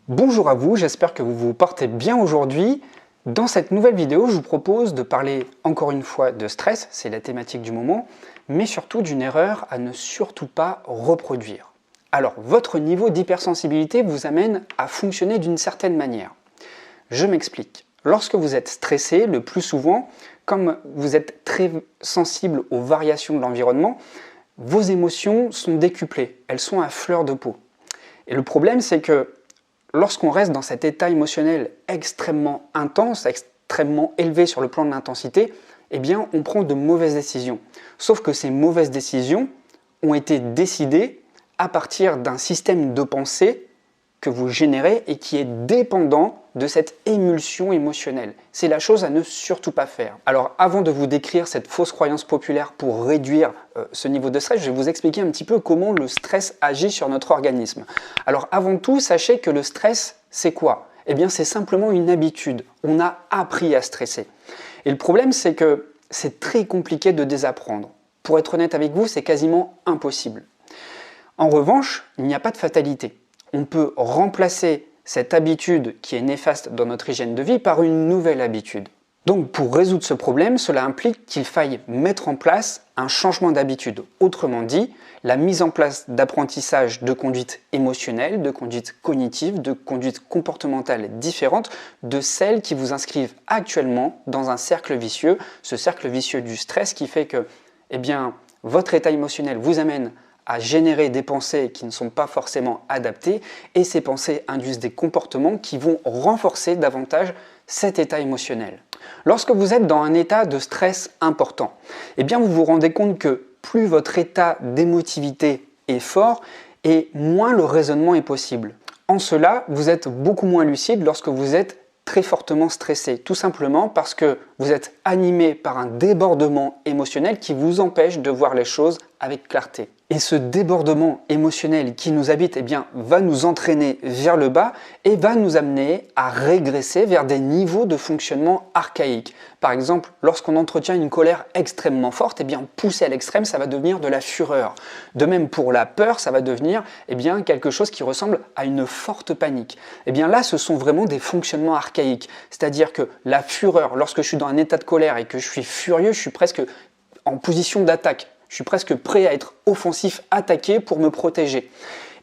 Bonjour à vous, j'espère que vous vous portez bien aujourd'hui. Dans cette nouvelle vidéo, je vous propose de parler encore une fois de stress, c'est la thématique du moment, mais surtout d'une erreur à ne surtout pas reproduire. Alors, votre niveau d'hypersensibilité vous amène à fonctionner d'une certaine manière. Je m'explique. Lorsque vous êtes stressé, le plus souvent, comme vous êtes très sensible aux variations de l'environnement, vos émotions sont décuplées, elles sont à fleur de peau. Et le problème, c'est que lorsqu'on reste dans cet état émotionnel extrêmement intense, extrêmement élevé sur le plan de l'intensité, eh bien, on prend de mauvaises décisions. Sauf que ces mauvaises décisions ont été décidées à partir d'un système de pensée que vous générez et qui est dépendant de cette émulsion émotionnelle. C'est la chose à ne surtout pas faire. Alors, avant de vous décrire cette fausse croyance populaire pour réduire ce niveau de stress, je vais vous expliquer un petit peu comment le stress agit sur notre organisme. Alors, avant tout, sachez que le stress, c'est quoi? Eh bien, c'est simplement une habitude. On a appris à stresser. Et le problème, c'est que c'est très compliqué de désapprendre. Pour être honnête avec vous, c'est quasiment impossible. En revanche, il n'y a pas de fatalité. On peut remplacer cette habitude qui est néfaste dans notre hygiène de vie par une nouvelle habitude. Donc pour résoudre ce problème, cela implique qu'il faille mettre en place un changement d'habitude. Autrement dit, la mise en place d'apprentissage de conduites émotionnelles, de conduites cognitives, de conduites comportementales différentes de celles qui vous inscrivent actuellement dans un cercle vicieux, ce cercle vicieux du stress qui fait que votre état émotionnel vous amène à générer des pensées qui ne sont pas forcément adaptées et ces pensées induisent des comportements qui vont renforcer davantage cet état émotionnel. Lorsque vous êtes dans un état de stress important, eh bien vous vous rendez compte que plus votre état d'émotivité est fort et moins le raisonnement est possible. En cela, vous êtes beaucoup moins lucide lorsque vous êtes très fortement stressé, tout simplement parce que vous êtes animé par un débordement émotionnel qui vous empêche de voir les choses avec clarté. Et ce débordement émotionnel qui nous habite va nous entraîner vers le bas et va nous amener à régresser vers des niveaux de fonctionnement archaïques. Par exemple, lorsqu'on entretient une colère extrêmement forte, poussé à l'extrême, ça va devenir de la fureur. De même pour la peur, ça va devenir quelque chose qui ressemble à une forte panique. Là, ce sont vraiment des fonctionnements archaïques. C'est-à-dire que la fureur, lorsque je suis dans un état de colère et que je suis furieux, je suis presque en position d'attaque. Je suis presque prêt à être offensif, attaqué pour me protéger.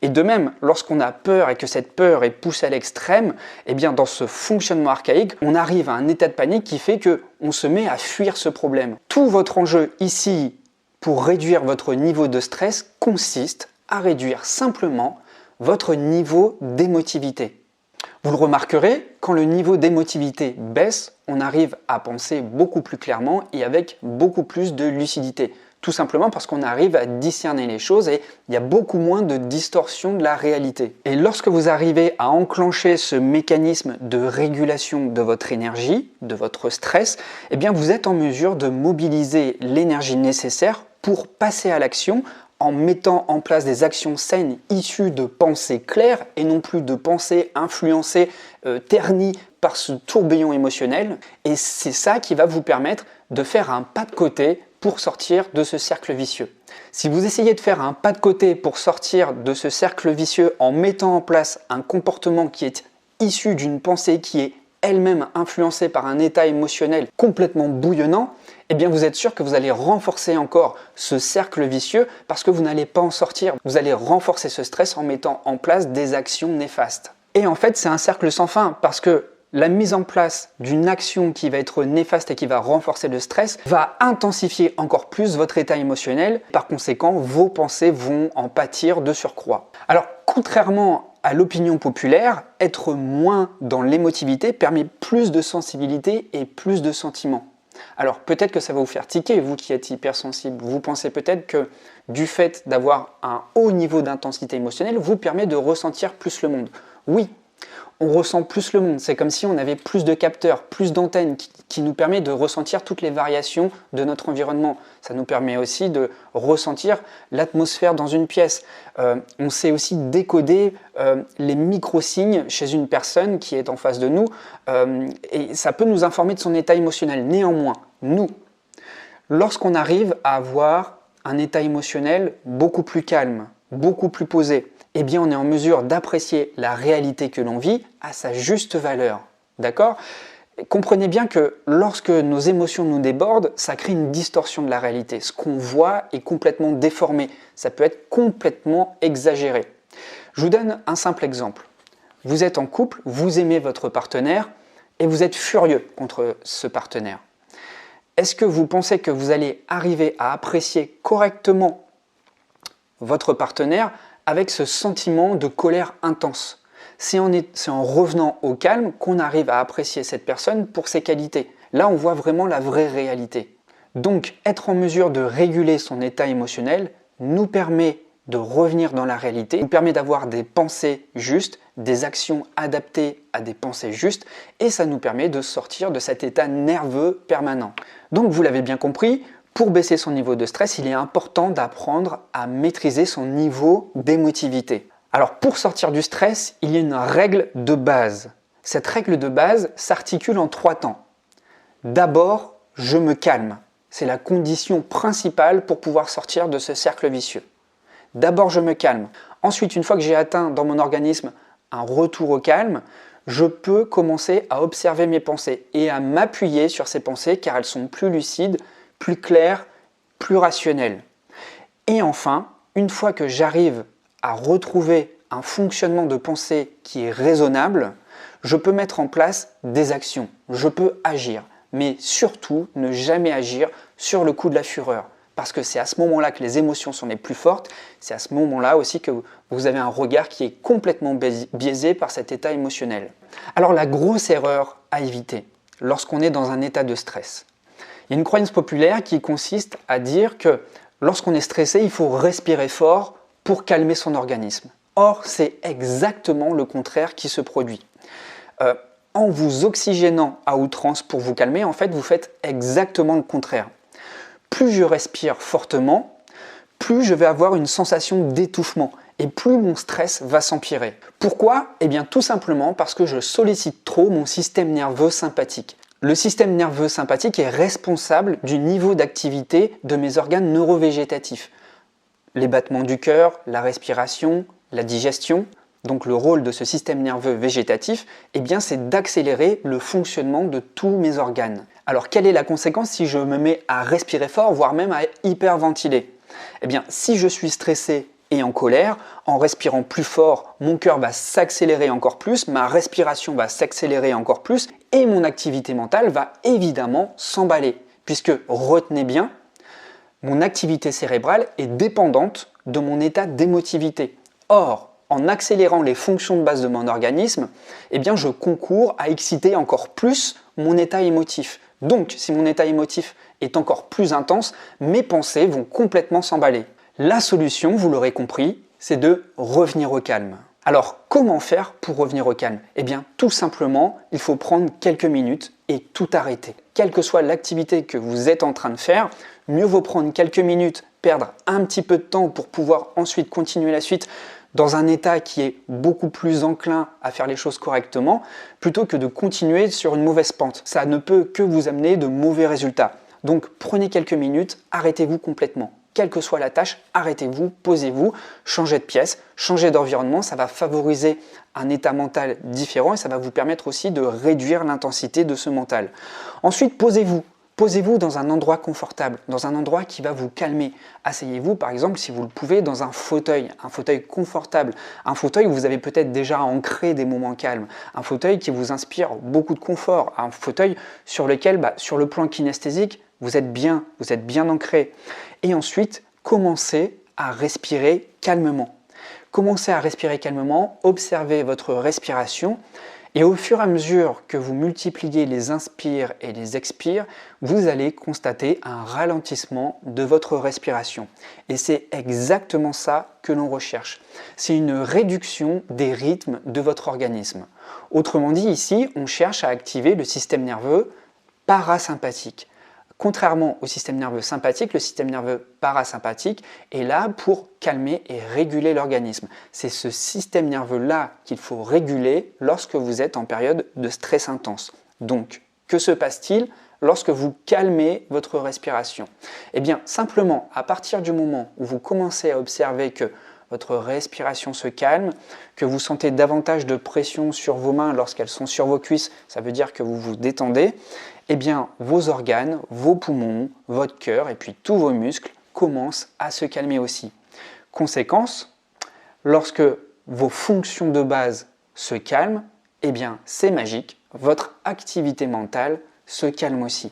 Et de même, lorsqu'on a peur et que cette peur est poussée à l'extrême, dans ce fonctionnement archaïque, on arrive à un état de panique qui fait qu'on se met à fuir ce problème. Tout votre enjeu ici pour réduire votre niveau de stress consiste à réduire simplement votre niveau d'émotivité. Vous le remarquerez, quand le niveau d'émotivité baisse, on arrive à penser beaucoup plus clairement et avec beaucoup plus de lucidité. Tout simplement parce qu'on arrive à discerner les choses et il y a beaucoup moins de distorsion de la réalité. Et lorsque vous arrivez à enclencher ce mécanisme de régulation de votre énergie, de votre stress, vous êtes en mesure de mobiliser l'énergie nécessaire pour passer à l'action en mettant en place des actions saines issues de pensées claires et non plus de pensées influencées, ternies par ce tourbillon émotionnel. Et c'est ça qui va vous permettre de faire un pas de côté pour sortir de ce cercle vicieux. Si vous essayez de faire un pas de côté pour sortir de ce cercle vicieux en mettant en place un comportement qui est issu d'une pensée qui est elle-même influencée par un état émotionnel complètement bouillonnant, vous êtes sûr que vous allez renforcer encore ce cercle vicieux parce que vous n'allez pas en sortir. Vous allez renforcer ce stress en mettant en place des actions néfastes. Et en fait, c'est un cercle sans fin parce que la mise en place d'une action qui va être néfaste et qui va renforcer le stress va intensifier encore plus votre état émotionnel. Par conséquent, vos pensées vont en pâtir de surcroît. Alors, contrairement à l'opinion populaire, être moins dans l'émotivité permet plus de sensibilité et plus de sentiments. Alors peut-être que ça va vous faire tiquer, vous qui êtes hypersensible. Vous pensez peut-être que du fait d'avoir un haut niveau d'intensité émotionnelle vous permet de ressentir plus le monde. Oui, on ressent plus le monde. C'est comme si on avait plus de capteurs, plus d'antennes qui nous permet de ressentir toutes les variations de notre environnement. Ça nous permet aussi de ressentir l'atmosphère dans une pièce. On sait aussi décoder les micro-signes chez une personne qui est en face de nous et ça peut nous informer de son état émotionnel. Néanmoins, nous, lorsqu'on arrive à avoir un état émotionnel beaucoup plus calme, beaucoup plus posé, eh bien on est en mesure d'apprécier la réalité que l'on vit à sa juste valeur. D'accord ? Comprenez bien que lorsque nos émotions nous débordent, ça crée une distorsion de la réalité. Ce qu'on voit est complètement déformé, ça peut être complètement exagéré. Je vous donne un simple exemple. Vous êtes en couple, vous aimez votre partenaire et vous êtes furieux contre ce partenaire. Est-ce que vous pensez que vous allez arriver à apprécier correctement votre partenaire avec ce sentiment de colère intense ? C'est en revenant au calme qu'on arrive à apprécier cette personne pour ses qualités. Là, on voit vraiment la vraie réalité. Donc, être en mesure de réguler son état émotionnel nous permet de revenir dans la réalité, nous permet d'avoir des pensées justes, des actions adaptées à des pensées justes, et ça nous permet de sortir de cet état nerveux permanent. Donc, vous l'avez bien compris, pour baisser son niveau de stress, il est important d'apprendre à maîtriser son niveau d'émotivité. Alors pour sortir du stress, il y a une règle de base. Cette règle de base s'articule en 3 temps. D'abord, je me calme. C'est la condition principale pour pouvoir sortir de ce cercle vicieux. D'abord, je me calme. Ensuite, une fois que j'ai atteint dans mon organisme un retour au calme, je peux commencer à observer mes pensées et à m'appuyer sur ces pensées car elles sont plus lucides, plus claires, plus rationnelles. Et enfin, une fois que j'arrive à retrouver un fonctionnement de pensée qui est raisonnable, je peux mettre en place des actions, je peux agir, mais surtout ne jamais agir sur le coup de la fureur. Parce que c'est à ce moment-là que les émotions sont les plus fortes, c'est à ce moment-là aussi que vous avez un regard qui est complètement biaisé par cet état émotionnel. Alors la grosse erreur à éviter lorsqu'on est dans un état de stress, il y a une croyance populaire qui consiste à dire que lorsqu'on est stressé, il faut respirer fort pour calmer son organisme. Or, c'est exactement le contraire qui se produit. En vous oxygénant à outrance pour vous calmer, en fait, vous faites exactement le contraire. Plus je respire fortement, plus je vais avoir une sensation d'étouffement et plus mon stress va s'empirer. Pourquoi ? Eh bien, tout simplement parce que je sollicite trop mon système nerveux sympathique. Le système nerveux sympathique est responsable du niveau d'activité de mes organes neurovégétatifs. Les battements du cœur, la respiration, la digestion. Donc le rôle de ce système nerveux végétatif, eh bien, c'est d'accélérer le fonctionnement de tous mes organes. Alors quelle est la conséquence si je me mets à respirer fort, voire même à hyperventiler ? Eh bien, si je suis stressé et en colère, en respirant plus fort, mon cœur va s'accélérer encore plus, ma respiration va s'accélérer encore plus et mon activité mentale va évidemment s'emballer. Puisque, retenez bien, mon activité cérébrale est dépendante de mon état d'émotivité. Or, en accélérant les fonctions de base de mon organisme, eh bien, je concours à exciter encore plus mon état émotif. Donc, si mon état émotif est encore plus intense, mes pensées vont complètement s'emballer. La solution, vous l'aurez compris, c'est de revenir au calme. Alors, comment faire pour revenir au calme ? Eh bien, tout simplement, il faut prendre quelques minutes et tout arrêter. Quelle que soit l'activité que vous êtes en train de faire, mieux vaut prendre quelques minutes, perdre un petit peu de temps pour pouvoir ensuite continuer la suite dans un état qui est beaucoup plus enclin à faire les choses correctement, plutôt que de continuer sur une mauvaise pente. Ça ne peut que vous amener de mauvais résultats. Donc prenez quelques minutes, arrêtez-vous complètement. Quelle que soit la tâche, arrêtez-vous, posez-vous, changez de pièce, changez d'environnement, ça va favoriser un état mental différent et ça va vous permettre aussi de réduire l'intensité de ce mental. Ensuite, posez-vous. Posez-vous dans un endroit confortable, dans un endroit qui va vous calmer. Asseyez-vous par exemple, si vous le pouvez, dans un fauteuil confortable, un fauteuil où vous avez peut-être déjà ancré des moments calmes, un fauteuil qui vous inspire beaucoup de confort, un fauteuil sur lequel, sur le plan kinesthésique, vous êtes bien ancré. Et ensuite, commencez à respirer calmement. Commencez à respirer calmement, observez votre respiration. Et au fur et à mesure que vous multipliez les inspires et les expires, vous allez constater un ralentissement de votre respiration. Et c'est exactement ça que l'on recherche. C'est une réduction des rythmes de votre organisme. Autrement dit, ici, on cherche à activer le système nerveux parasympathique. Contrairement au système nerveux sympathique, le système nerveux parasympathique est là pour calmer et réguler l'organisme. C'est ce système nerveux-là qu'il faut réguler lorsque vous êtes en période de stress intense. Donc, que se passe-t-il lorsque vous calmez votre respiration ? Eh bien, simplement, à partir du moment où vous commencez à observer que votre respiration se calme, que vous sentez davantage de pression sur vos mains lorsqu'elles sont sur vos cuisses, ça veut dire que vous vous détendez, eh bien vos organes, vos poumons, votre cœur et puis tous vos muscles commencent à se calmer aussi. Conséquence, lorsque vos fonctions de base se calment, eh bien c'est magique, votre activité mentale se calme aussi.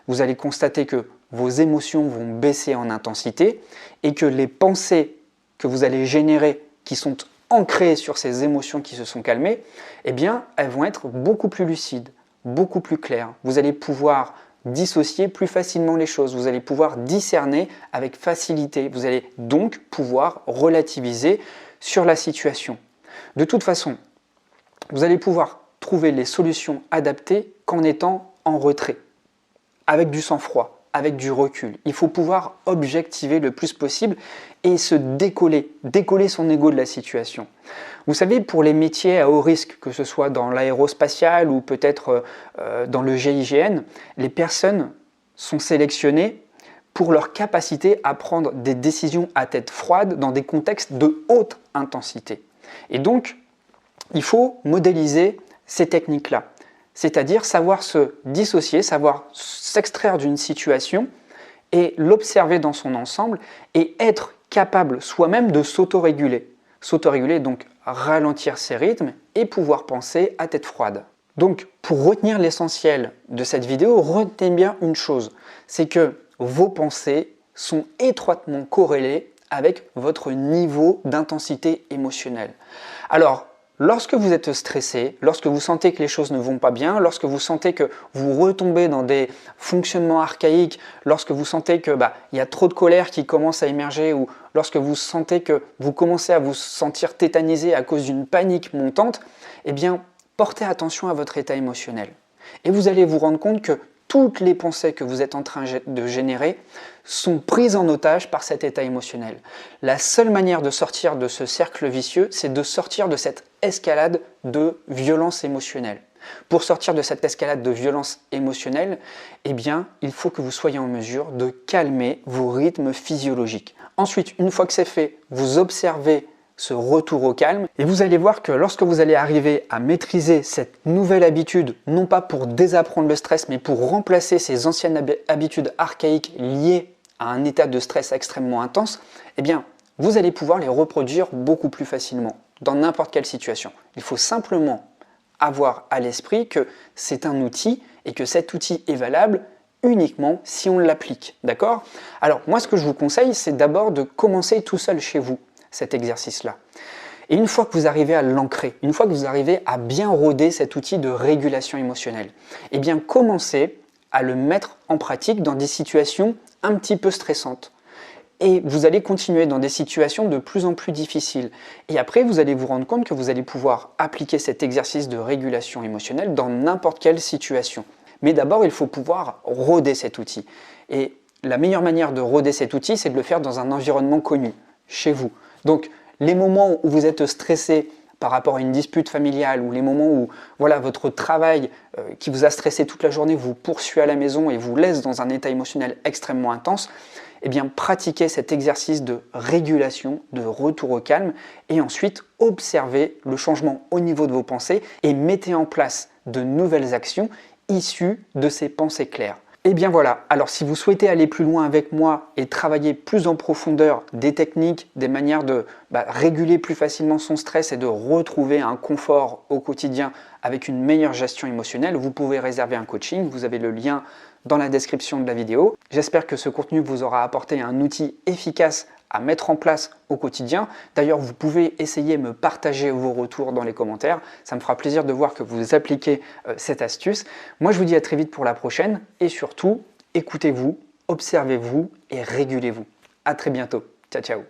Vous allez constater que vos émotions vont baisser en intensité et que les pensées que vous allez générer, qui sont ancrées sur ces émotions qui se sont calmées, eh bien elles vont être beaucoup plus lucides, beaucoup plus claires. Vous allez pouvoir dissocier plus facilement les choses, vous allez pouvoir discerner avec facilité, vous allez donc pouvoir relativiser sur la situation. De toute façon, vous allez pouvoir trouver les solutions adaptées qu'en étant en retrait, avec du sang-froid, avec du recul. Il faut pouvoir objectiver le plus possible et se décoller son ego de la situation. Vous savez, pour les métiers à haut risque, que ce soit dans l'aérospatial ou peut-être dans le GIGN, les personnes sont sélectionnées pour leur capacité à prendre des décisions à tête froide dans des contextes de haute intensité. Et donc, il faut modéliser ces techniques-là, c'est-à-dire savoir se dissocier, savoir s'extraire d'une situation et l'observer dans son ensemble et être capable soi-même de s'autoréguler. S'autoréguler, donc ralentir ses rythmes et pouvoir penser à tête froide. Donc, pour retenir l'essentiel de cette vidéo, retenez bien une chose, c'est que vos pensées sont étroitement corrélées avec votre niveau d'intensité émotionnelle. Alors, lorsque vous êtes stressé, lorsque vous sentez que les choses ne vont pas bien, lorsque vous sentez que vous retombez dans des fonctionnements archaïques, lorsque vous sentez que y a trop de colère qui commence à émerger ou lorsque vous sentez que vous commencez à vous sentir tétanisé à cause d'une panique montante, eh bien, portez attention à votre état émotionnel. Et vous allez vous rendre compte que toutes les pensées que vous êtes en train de générer sont prises en otage par cet état émotionnel. La seule manière de sortir de ce cercle vicieux, c'est de sortir de cette escalade de violence émotionnelle. Pour sortir de cette escalade de violence émotionnelle, eh bien, il faut que vous soyez en mesure de calmer vos rythmes physiologiques. Ensuite, une fois que c'est fait, vous observez ce retour au calme et vous allez voir que lorsque vous allez arriver à maîtriser cette nouvelle habitude, non pas pour désapprendre le stress, mais pour remplacer ces anciennes habitudes archaïques liées à un état de stress extrêmement intense, eh bien, vous allez pouvoir les reproduire beaucoup plus facilement dans n'importe quelle situation. Il faut simplement avoir à l'esprit que c'est un outil et que cet outil est valable uniquement si on l'applique, d'accord? Alors, moi, ce que je vous conseille, c'est d'abord de commencer tout seul chez vous, cet exercice-là. Et une fois que vous arrivez à l'ancrer, une fois que vous arrivez à bien roder cet outil de régulation émotionnelle, eh bien commencez à le mettre en pratique dans des situations un petit peu stressantes. Et vous allez continuer dans des situations de plus en plus difficiles. Et après, vous allez vous rendre compte que vous allez pouvoir appliquer cet exercice de régulation émotionnelle dans n'importe quelle situation. Mais d'abord, il faut pouvoir roder cet outil. Et la meilleure manière de roder cet outil, c'est de le faire dans un environnement connu, chez vous. Donc, les moments où vous êtes stressé par rapport à une dispute familiale ou les moments où votre travail qui vous a stressé toute la journée vous poursuit à la maison et vous laisse dans un état émotionnel extrêmement intense, eh bien, pratiquez cet exercice de régulation, de retour au calme et ensuite observez le changement au niveau de vos pensées et mettez en place de nouvelles actions issues de ces pensées claires. Et bien voilà, alors si vous souhaitez aller plus loin avec moi et travailler plus en profondeur des techniques, des manières de réguler plus facilement son stress et de retrouver un confort au quotidien avec une meilleure gestion émotionnelle, vous pouvez réserver un coaching, vous avez le lien dans la description de la vidéo. J'espère que ce contenu vous aura apporté un outil efficace à mettre en place au quotidien. D'ailleurs, vous pouvez essayer de me partager vos retours dans les commentaires. Ça me fera plaisir de voir que vous appliquez cette astuce. Moi, je vous dis à très vite pour la prochaine. Et surtout, écoutez-vous, observez-vous et régulez-vous. À très bientôt. Ciao, ciao.